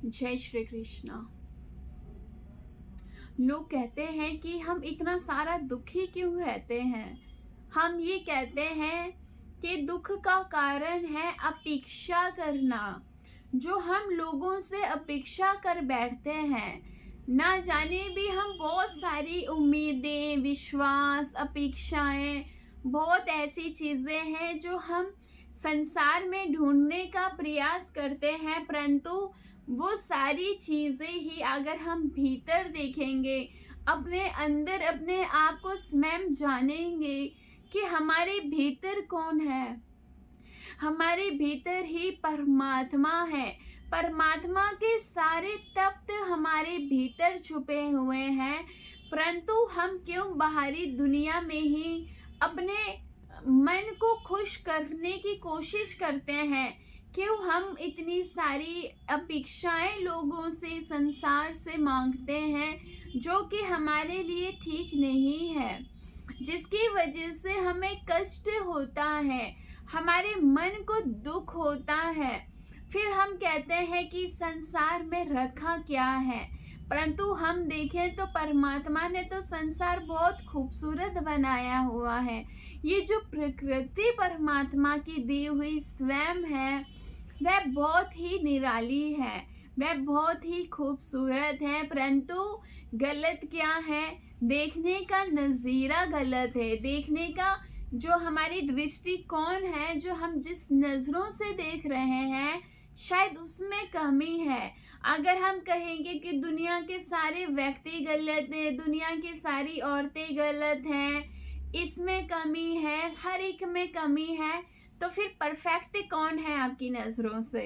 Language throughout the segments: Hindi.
जय श्री कृष्णा। लोग कहते हैं कि हम इतना सारा दुखी क्यों रहते हैं। हम ये कहते हैं कि दुख का कारण है अपेक्षा करना। जो हम लोगों से अपेक्षा कर बैठते हैं, ना जाने भी हम बहुत सारी उम्मीदें, विश्वास, अपेक्षाएं, बहुत ऐसी चीज़ें हैं जो हम संसार में ढूंढने का प्रयास करते हैं, परंतु वो सारी चीज़ें ही अगर हम भीतर देखेंगे, अपने अंदर अपने आप को स्वयं जानेंगे कि हमारे भीतर कौन है। हमारे भीतर ही परमात्मा है। परमात्मा के सारे तत्व हमारे भीतर छुपे हुए हैं, परंतु हम क्यों बाहरी दुनिया में ही अपने मन को खुश करने की कोशिश करते हैं। क्यों हम इतनी सारी अपेक्षाएं लोगों से, संसार से मांगते हैं जो कि हमारे लिए ठीक नहीं है, जिसकी वजह से हमें कष्ट होता है, हमारे मन को दुख होता है। फिर हम कहते हैं कि संसार में रखा क्या है, परंतु हम देखें तो परमात्मा ने तो संसार बहुत खूबसूरत बनाया हुआ है। ये जो प्रकृति परमात्मा की दी हुई स्वयं है, वह बहुत ही निराली है, वह बहुत ही खूबसूरत है, परंतु गलत क्या है, देखने का नज़ीरा गलत है। देखने का जो हमारी दृष्टिकोण है, जो हम जिस नज़रों से देख रहे हैं, शायद उसमें कमी है। अगर हम कहेंगे कि दुनिया के सारे व्यक्ति गलत हैं, दुनिया की सारी औरतें गलत हैं, इसमें कमी है, हर एक में कमी है, तो फिर परफेक्ट कौन है आपकी नज़रों से?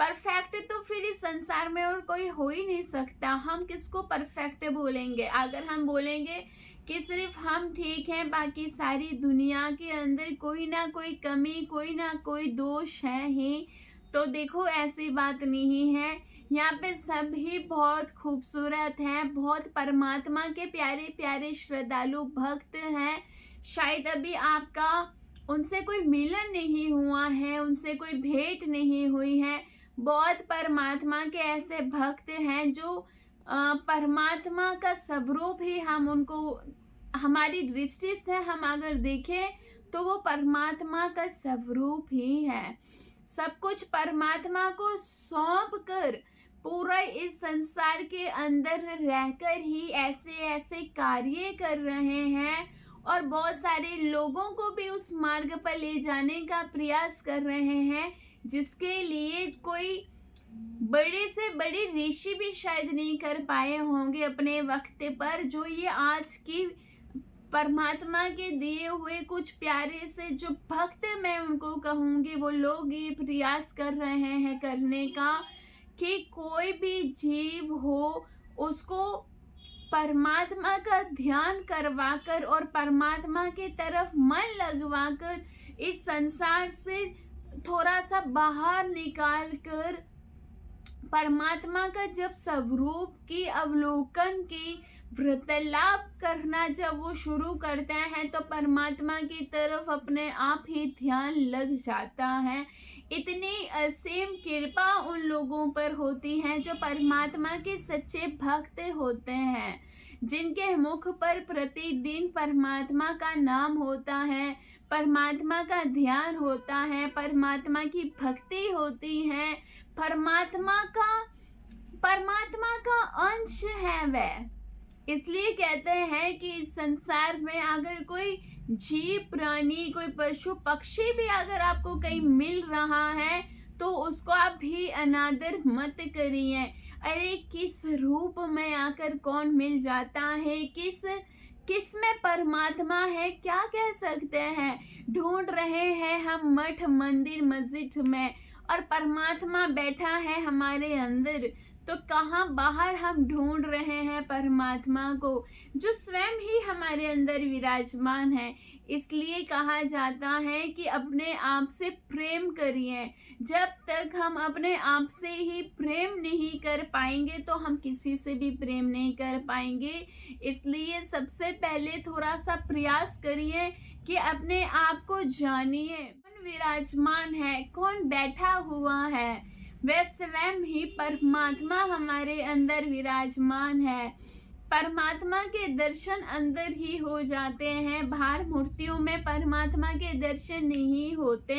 परफेक्ट तो फिर इस संसार में और कोई हो ही नहीं सकता। हम किसको परफेक्ट बोलेंगे? अगर हम बोलेंगे कि सिर्फ हम ठीक हैं, बाकी सारी दुनिया के अंदर कोई ना कोई कमी, कोई ना कोई दोष है ही, तो देखो ऐसी बात नहीं है। यहाँ पे सभी बहुत खूबसूरत हैं, बहुत परमात्मा के प्यारे प्यारे श्रद्धालु भक्त हैं। शायद अभी आपका उनसे कोई मिलन नहीं हुआ है, उनसे कोई भेंट नहीं हुई है। बहुत परमात्मा के ऐसे भक्त हैं जो परमात्मा का स्वरूप ही हम उनको, हमारी दृष्टि से हम अगर देखें तो वो परमात्मा का स्वरूप ही है। सब कुछ परमात्मा को सौंप कर पूरा इस संसार के अंदर रहकर ही ऐसे ऐसे कार्य कर रहे हैं और बहुत सारे लोगों को भी उस मार्ग पर ले जाने का प्रयास कर रहे हैं, जिसके लिए कोई बड़े से बड़े ऋषि भी शायद नहीं कर पाए होंगे अपने वक्त पर। जो ये आज की परमात्मा के दिए हुए कुछ प्यारे से जो भक्त, मैं उनको कहूँगी, वो लोग ये प्रयास कर रहे हैं करने का कि कोई भी जीव हो उसको परमात्मा का ध्यान करवाकर और परमात्मा के तरफ मन लगवाकर इस संसार से थोड़ा सा बाहर निकाल कर परमात्मा का जब स्वरूप की अवलोकन की वार्तालाप करना जब वो शुरू करते हैं, तो परमात्मा की तरफ अपने आप ही ध्यान लग जाता है। इतनी असीम कृपा उन लोगों पर होती है जो परमात्मा के सच्चे भक्त होते हैं, जिनके मुख पर प्रतिदिन परमात्मा का नाम होता है, परमात्मा का ध्यान होता है, परमात्मा की भक्ति होती है, परमात्मा का अंश है वह। इसलिए कहते हैं कि इस संसार में अगर कोई जीव प्राणी, कोई पशु पक्षी भी अगर आपको कहीं मिल रहा है तो उसको आप भी अनादर मत करिए। अरे किस रूप में आकर कौन मिल जाता है, किस में परमात्मा है, क्या कह सकते हैं। ढूंढ रहे हैं हम मठ मंदिर मस्जिद में और परमात्मा बैठा है हमारे अंदर, तो कहाँ बाहर हम ढूंढ रहे हैं परमात्मा को जो स्वयं ही हमारे अंदर विराजमान है। इसलिए कहा जाता है कि अपने आप से प्रेम करिए। जब तक हम अपने आप से ही प्रेम नहीं कर पाएंगे तो हम किसी से भी प्रेम नहीं कर पाएंगे। इसलिए सबसे पहले थोड़ा सा प्रयास करिए कि अपने आप को जानिए, कौन विराजमान है, कौन बैठा हुआ है। वह स्वयं ही परमात्मा हमारे अंदर विराजमान है। परमात्मा के दर्शन अंदर ही हो जाते हैं, बाहर मूर्तियों में परमात्मा के दर्शन नहीं होते।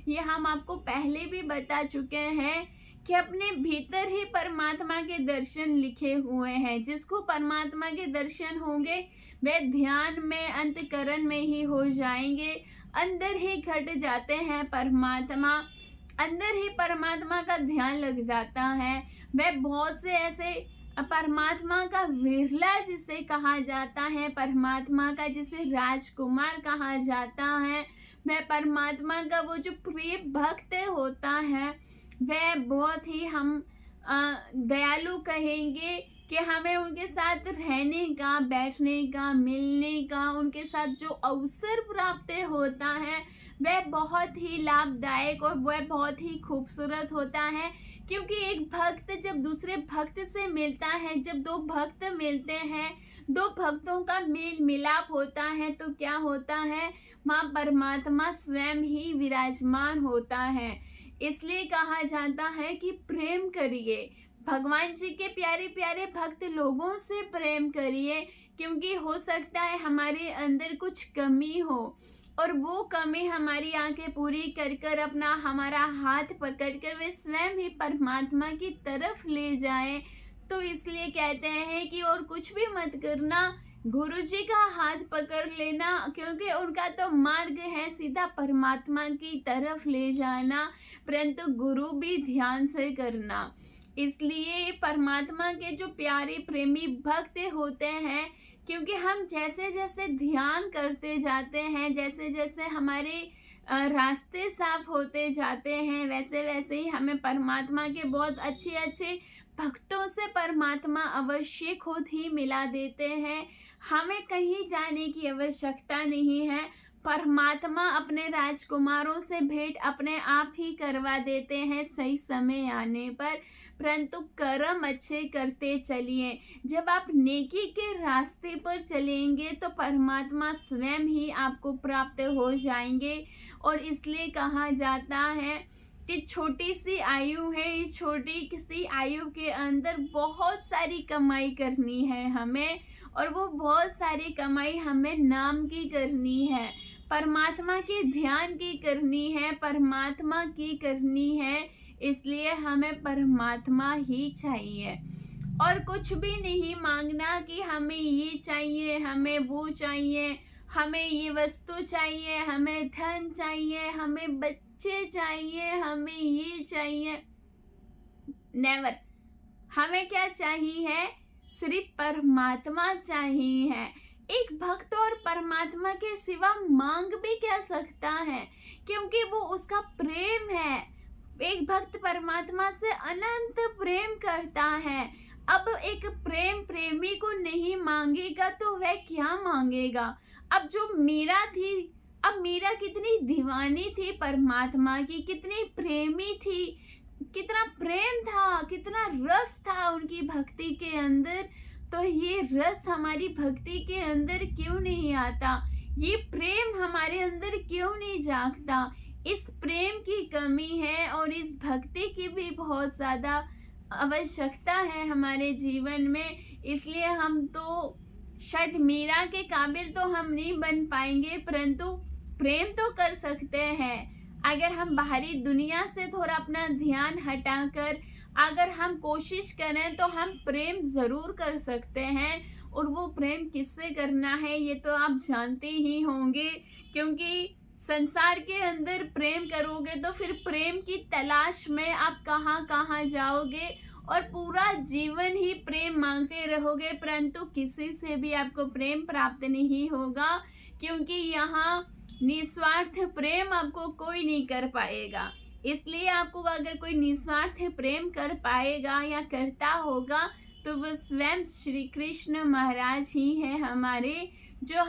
ये हम आपको पहले भी बता चुके हैं कि अपने भीतर ही परमात्मा के दर्शन लिखे हुए हैं। जिसको परमात्मा के दर्शन होंगे वे ध्यान में, अंतःकरण में ही हो जाएंगे, अंदर ही घट जाते हैं परमात्मा, अंदर ही परमात्मा का ध्यान लग जाता है। वह बहुत से ऐसे परमात्मा का विरला जिसे कहा जाता है, परमात्मा का जिसे राजकुमार कहा जाता है, वह परमात्मा का वो जो प्रिय भक्त होता है, वह बहुत ही हम दयालु कहेंगे कि हमें उनके साथ रहने का, बैठने का, मिलने का, उनके साथ जो अवसर प्राप्त होता है वह बहुत ही लाभदायक और वह बहुत ही खूबसूरत होता है। क्योंकि एक भक्त जब दूसरे भक्त से मिलता है, जब दो भक्त मिलते हैं, दो भक्तों का मेल मिलाप होता है, तो क्या होता है, माँ परमात्मा स्वयं ही विराजमान होता है। इसलिए कहा जाता है कि प्रेम करिए, भगवान जी के प्यारे प्यारे भक्त लोगों से प्रेम करिए, क्योंकि हो सकता है हमारे अंदर कुछ कमी हो और वो कमी हमारी आंखें पूरी कर कर अपना हमारा हाथ पकड़ कर वे स्वयं ही परमात्मा की तरफ ले जाएं। तो इसलिए कहते हैं कि और कुछ भी मत करना, गुरु जी का हाथ पकड़ लेना, क्योंकि उनका तो मार्ग है सीधा परमात्मा की तरफ ले जाना, परंतु गुरु भी ध्यान से करना। इसलिए परमात्मा के जो प्यारे प्रेमी भक्त होते हैं, क्योंकि हम जैसे जैसे ध्यान करते जाते हैं, जैसे जैसे हमारे रास्ते साफ होते जाते हैं, वैसे वैसे ही हमें परमात्मा के बहुत अच्छे अच्छे भक्तों से परमात्मा अवश्य खुद ही मिला देते हैं। हमें कहीं जाने की आवश्यकता नहीं है, परमात्मा अपने राजकुमारों से भेंट अपने आप ही करवा देते हैं सही समय आने पर। परंतु कर्म अच्छे करते चलिए। जब आप नेकी के रास्ते पर चलेंगे तो परमात्मा स्वयं ही आपको प्राप्त हो जाएंगे। और इसलिए कहा जाता है कि छोटी सी आयु है, इस छोटी सी आयु के अंदर बहुत सारी कमाई करनी है हमें, और वो बहुत सारी कमाई हमें नाम की करनी है, परमात्मा के ध्यान की करनी है, परमात्मा की करनी है। इसलिए हमें परमात्मा ही चाहिए और कुछ भी नहीं मांगना कि हमें ये चाहिए, हमें वो चाहिए, हमें ये वस्तु चाहिए, हमें धन चाहिए, हमें बच्चे चाहिए, हमें ये चाहिए। नेवर। हमें क्या चाहिए? सिर्फ परमात्मा चाहिए है। एक भक्त और परमात्मा के सिवा मांग भी क्या सकता है, क्योंकि वो उसका प्रेम है। एक भक्त परमात्मा से अनंत प्रेम करता है। अब एक प्रेम प्रेमी को नहीं मांगेगा तो वह क्या मांगेगा? अब जो मीरा थी, अब मीरा कितनी दीवानी थी परमात्मा की, कितनी प्रेमी थी, कितना प्रेम था, कितना रस था उनकी भक्ति के अंदर। तो ये रस हमारी भक्ति के अंदर क्यों नहीं आता? ये प्रेम हमारे अंदर क्यों नहीं जागता? इस प्रेम की कमी है और इस भक्ति की भी बहुत ज़्यादा आवश्यकता है हमारे जीवन में। इसलिए हम तो शायद मीरा के काबिल तो हम नहीं बन पाएंगे, परंतु प्रेम तो कर सकते हैं। अगर हम बाहरी दुनिया से थोड़ा अपना ध्यान हटाकर अगर हम कोशिश करें तो हम प्रेम ज़रूर कर सकते हैं। और वो प्रेम किससे करना है ये तो आप जानते ही होंगे, क्योंकि संसार के अंदर प्रेम करोगे तो फिर प्रेम की तलाश में आप कहाँ कहाँ जाओगे और पूरा जीवन ही प्रेम मांगते रहोगे, परंतु किसी से भी आपको प्रेम प्राप्त नहीं होगा, क्योंकि यहाँ निस्वार्थ प्रेम आपको कोई नहीं कर पाएगा। इसलिए आपको अगर कोई निस्वार्थ प्रेम कर पाएगा या करता होगा तो वो स्वयं श्री कृष्ण महाराज ही हैं हमारे, जो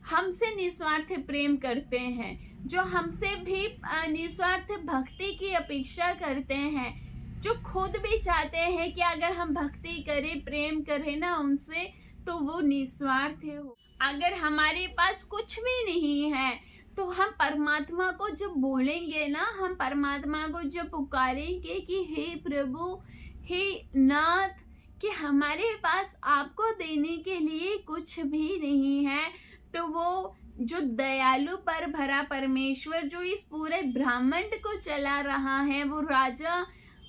हमसे निस्वार्थ प्रेम करते हैं, जो हमसे भी निस्वार्थ भक्ति की अपेक्षा करते हैं, जो खुद भी चाहते हैं कि अगर हम भक्ति करें, प्रेम करें ना उनसे, तो वो निस्वार्थ हो। अगर हमारे पास कुछ भी नहीं है तो हम परमात्मा को जब बोलेंगे ना, हम परमात्मा को जब पुकारेंगे कि हे प्रभु, हे नाथ, कि हमारे पास आपको देने के लिए कुछ भी नहीं है, तो वो जो दयालु पर भरा परमेश्वर जो इस पूरे ब्रह्मांड को चला रहा है, वो राजा,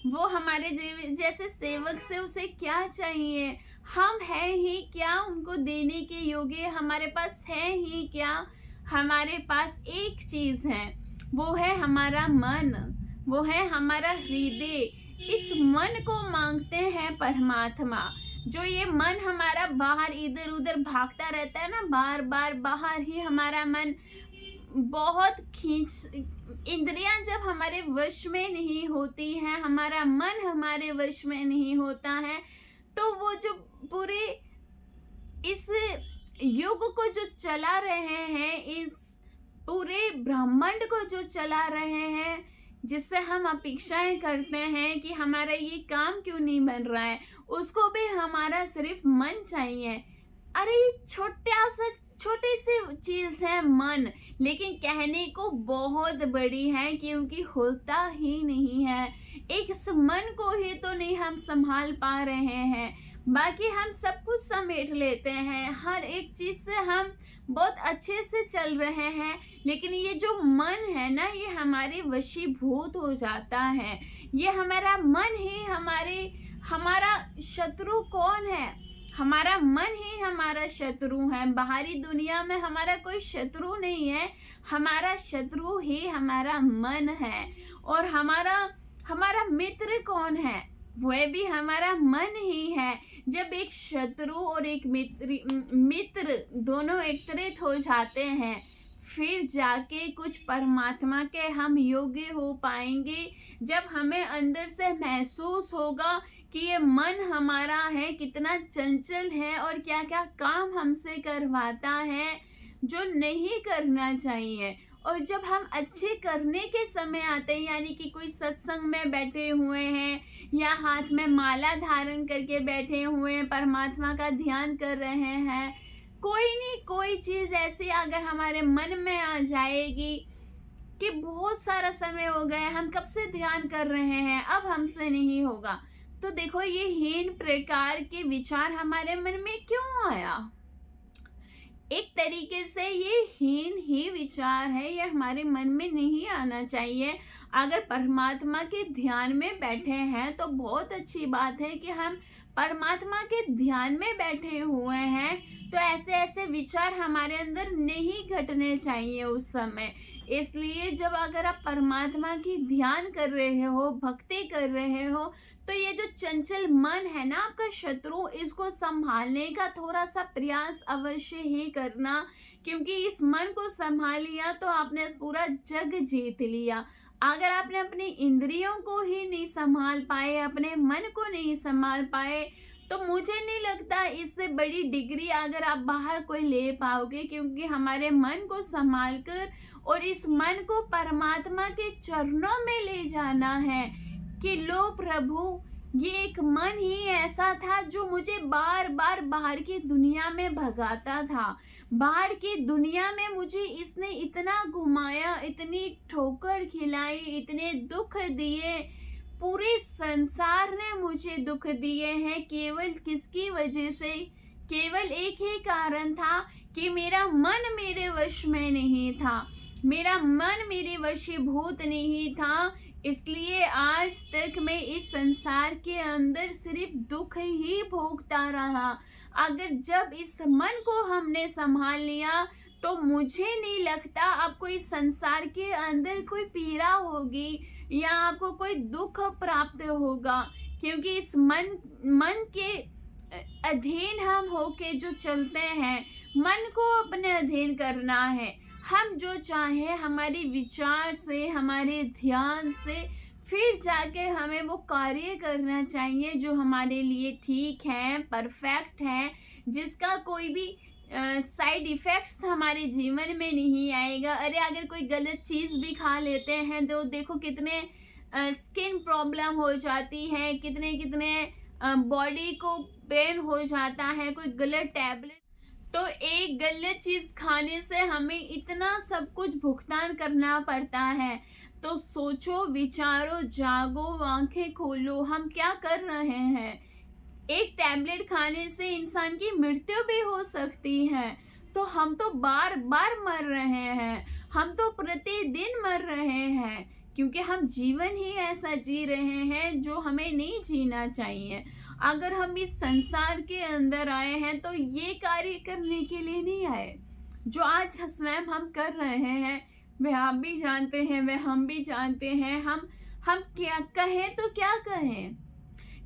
वो हमारे जैसे सेवक से उसे क्या चाहिए? हम हैं ही क्या उनको देने के योग्य? हमारे पास है ही क्या? हमारे पास एक चीज है, वो है हमारा मन, वो है हमारा हृदय। इस मन को मांगते हैं परमात्मा। जो ये मन हमारा बाहर इधर उधर भागता रहता है ना, बार बार बाहर ही हमारा मन बहुत इंद्रियां जब हमारे वश में नहीं होती हैं, हमारा मन हमारे वश में नहीं होता है, तो वो जो पूरे इस युग को जो चला रहे हैं, इस पूरे ब्रह्मांड को जो चला रहे हैं, जिससे हम अपेक्षाएं करते हैं कि हमारा ये काम क्यों नहीं बन रहा है, उसको भी हमारा सिर्फ मन चाहिए। अरे छोटी सी चीज है मन, लेकिन कहने को बहुत बड़ी है, क्योंकि होता ही नहीं है। एक इस मन को ही तो नहीं हम संभाल पा रहे हैं, बाकी हम सब कुछ समेट लेते हैं, हर एक चीज से हम बहुत अच्छे से चल रहे हैं, लेकिन ये जो मन है ना, ये हमारे वशीभूत हो जाता है। ये हमारा मन ही हमारा शत्रु कौन है? हमारा मन ही हमारा शत्रु है। बाहरी दुनिया में हमारा कोई शत्रु नहीं है, हमारा शत्रु ही हमारा मन है। और हमारा मित्र कौन है? वह भी हमारा मन ही है। जब एक शत्रु और एक मित्र दोनों एकत्रित हो जाते हैं, फिर जाके कुछ परमात्मा के हम योग्य हो पाएंगे। जब हमें अंदर से महसूस होगा कि ये मन हमारा है, कितना चंचल है और क्या क्या काम हमसे करवाता है जो नहीं करना चाहिए। और जब हम अच्छे करने के समय आते हैं, यानी कि कोई सत्संग में बैठे हुए हैं या हाथ में माला धारण करके बैठे हुए हैं, परमात्मा का ध्यान कर रहे हैं, कोई चीज़ ऐसी अगर हमारे मन में आ जाएगी कि बहुत सारा समय हो गया, हम कब से ध्यान कर रहे हैं, अब हमसे नहीं होगा, तो देखो ये हीन प्रकार के विचार हमारे मन में क्यों आया? एक तरीके से ये हीन ही विचार है, ये हमारे मन में नहीं आना चाहिए। अगर परमात्मा के ध्यान में बैठे हैं तो बहुत अच्छी बात है कि हम परमात्मा के ध्यान में बैठे हुए हैं, तो ऐसे विचार हमारे अंदर नहीं घटने चाहिए उस समय। इसलिए जब अगर आप परमात्मा की ध्यान कर रहे हो, भक्ति कर रहे हो, तो ये जो चंचल मन है ना, आपका शत्रु, इसको संभालने का थोड़ा सा प्रयास अवश्य ही करना, क्योंकि इस मन को संभाल लिया तो आपने पूरा जग जीत लिया। अगर आपने अपनी इंद्रियों को ही नहीं संभाल पाए, अपने मन को नहीं संभाल पाए, तो मुझे नहीं लगता इससे बड़ी डिग्री अगर आप बाहर कोई ले पाओगे, क्योंकि हमारे मन को संभाल कर और इस मन को परमात्मा के चरणों में ले जाना है कि लो प्रभु, ये एक मन ही ऐसा था जो मुझे बार बार बाहर की दुनिया में भगाता था। बाहर की दुनिया में मुझे इसने इतना घुमाया, इतनी ठोकर खिलाई, इतने दुख दिए, पूरे संसार ने मुझे दुख दिए हैं। केवल किसकी वजह से? केवल एक ही कारण था कि मेरा मन मेरे वश में नहीं था, मेरा मन मेरे वशीभूत नहीं था। इसलिए आज तक मैं इस संसार के अंदर सिर्फ दुख ही भोगता रहा। अगर जब इस मन को हमने संभाल लिया, तो मुझे नहीं लगता आपको इस संसार के अंदर कोई पीड़ा होगी या आपको कोई दुख प्राप्त होगा, क्योंकि इस मन के अधीन हम होके जो चलते हैं, मन को अपने अधीन करना है। हम जो चाहे हमारे विचार से, हमारे ध्यान से, फिर जाके हमें वो कार्य करना चाहिए जो हमारे लिए ठीक है, परफेक्ट है, जिसका कोई भी साइड इफ़ेक्ट्स हमारे जीवन में नहीं आएगा। अरे अगर कोई गलत चीज़ भी खा लेते हैं तो देखो कितने स्किन प्रॉब्लम हो जाती है, कितने बॉडी को पेन हो जाता है, कोई गलत टैबलेट। तो एक गलत चीज खाने से हमें इतना सब कुछ भुगतान करना पड़ता है। तो सोचो, विचारो, जागो, आंखें खोलो, हम क्या कर रहे हैं। एक टैबलेट खाने से इंसान की मृत्यु भी हो सकती है। तो हम तो बार बार मर रहे हैं, हम तो प्रतिदिन मर रहे हैं, क्योंकि हम जीवन ही ऐसा जी रहे हैं जो हमें नहीं जीना चाहिए। अगर हम इस संसार के अंदर आए हैं तो ये कार्य करने के लिए नहीं आए। जो आज स्वयं हम कर रहे हैं वह आप भी जानते हैं, वह हम भी जानते हैं। हम क्या कहें तो क्या कहें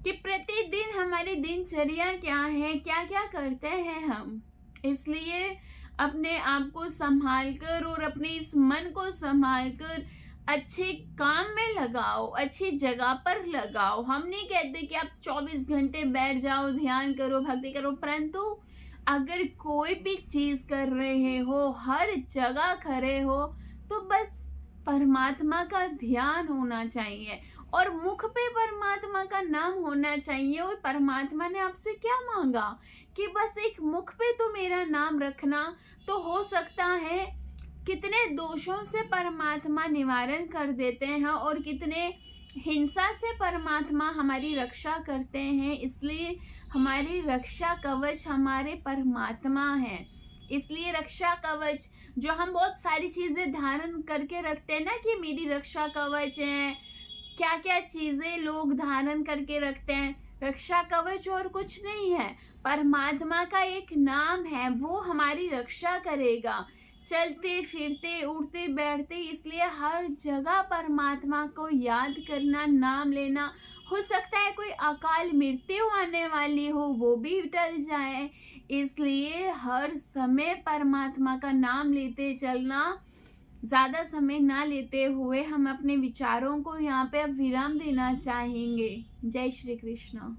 कि प्रतिदिन हमारी दिनचर्या क्या है, क्या क्या करते हैं हम। इसलिए अपने आप को संभाल कर और अपने इस मन को संभाल कर अच्छे काम में लगाओ, अच्छी जगह पर लगाओ। हम नहीं कहते कि आप 24 घंटे बैठ जाओ, ध्यान करो, भक्ति करो, परंतु अगर कोई भी चीज कर रहे हो, हर जगह खड़े हो, तो बस परमात्मा का ध्यान होना चाहिए और मुख पे परमात्मा का नाम होना चाहिए। और परमात्मा ने आपसे क्या मांगा कि बस एक मुख पे तो मेरा नाम रखना। तो हो सकता है कितने दोषों से परमात्मा निवारण कर देते हैं और कितने हिंसा से परमात्मा हमारी रक्षा करते हैं। इसलिए हमारी रक्षा कवच हमारे परमात्मा है। इसलिए रक्षा कवच जो हम बहुत सारी चीजें धारण करके रखते हैं ना कि मेरी रक्षा कवच है, क्या क्या चीजें लोग धारण करके रखते हैं। रक्षा कवच और कुछ नहीं है, परमात्मा का एक नाम है, वो हमारी रक्षा करेगा चलते फिरते उठते बैठते। इसलिए हर जगह परमात्मा को याद करना, नाम लेना। हो सकता है कोई अकाल मृत्यु आने वाली हो, वो भी टल जाए। इसलिए हर समय परमात्मा का नाम लेते चलना। ज़्यादा समय ना लेते हुए हम अपने विचारों को यहाँ पे अब विराम देना चाहेंगे। जय श्री कृष्ण।